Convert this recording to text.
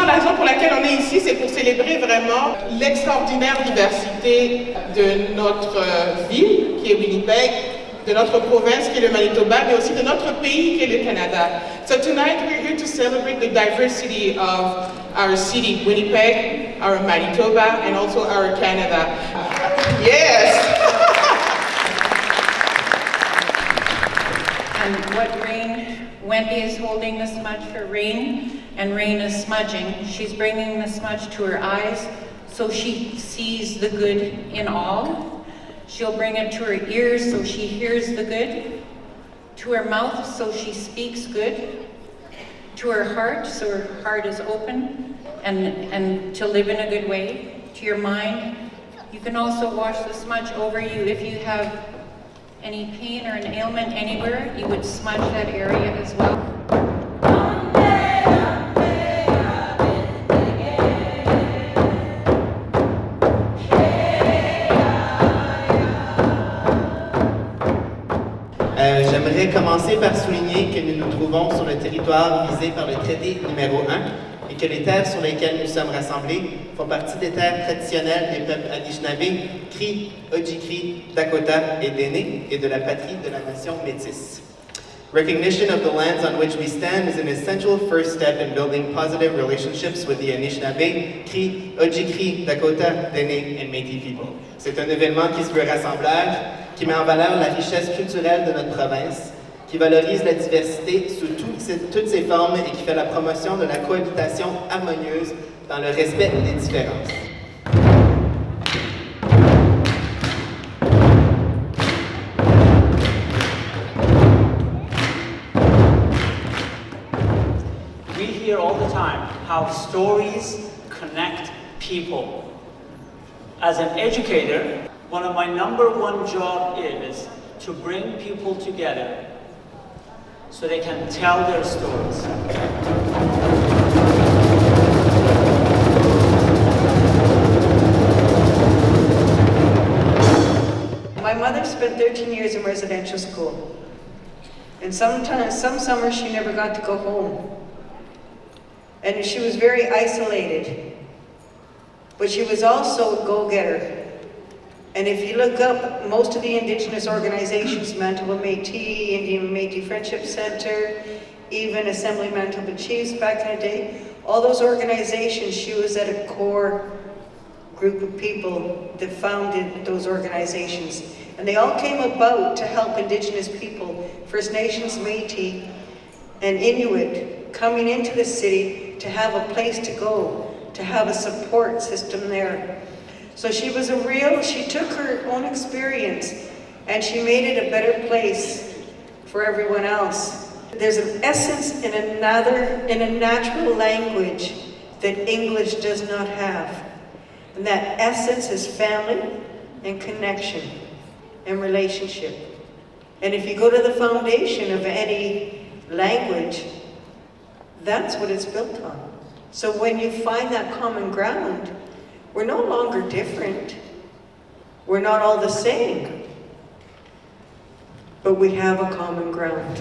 la raison pour laquelle on est ici, c'est pour célébrer vraiment l'extraordinaire diversité de notre ville, qui est Winnipeg, de notre province, qui est le Manitoba, mais aussi de notre pays, qui est le Canada. So tonight we're here to celebrate the diversity of our city, Winnipeg, our Manitoba, and also our Canada. Yes! And what Wendy is holding the smudge for Rain, and Rain is smudging. She's bringing the smudge to her eyes so she sees the good in all. She'll bring it to her ears so she hears the good, to her mouth so she speaks good, to her heart so her heart is open and to live in a good way, to your mind. You can also wash the smudge over you if you have any pain or an ailment anywhere, you would smudge that area as well. J'aimerais commencer par souligner que nous nous trouvons sur le territoire visé par le traité numéro 1 et que les terres sur lesquelles nous sommes rassemblés font partie des terres traditionnelles des peuples Anishinaabe, Cri, Ojibwe, Dakota et Dene et de la patrie de la nation métisse. Recognition of the lands on which we stand is an essential first step in building positive relationships with the Anishinaabe, Cri, Ojibwe, Dakota, Dene and Métis people. C'est un événement qui se veut rassembleur, qui met en valeur la richesse culturelle de notre province, qui valorise la diversité sous toutes ses formes et qui fait la promotion de la cohabitation harmonieuse dans le respect des différences. We hear all the time how stories connect people. As an educator, one of my number one job is to bring people together so they can tell their stories. My mother spent 13 years in residential school. And some summers she never got to go home. And she was very isolated. But she was also a go-getter. And if you look up most of the Indigenous organizations, Manitoba Métis, Indian Métis Friendship Center, even Assembly Manitoba Chiefs back in the day, all those organizations, she was at a core group of people that founded those organizations. And they all came about to help Indigenous people, First Nations, Métis, and Inuit coming into the city to have a place to go, to have a support system there. So she took her own experience and she made it a better place for everyone else. There's an essence in a natural language that English does not have. And that essence is family and connection and relationship. And if you go to the foundation of any language, that's what it's built on. So when you find that common ground, we're no longer different. We're not all the same. But we have a common ground.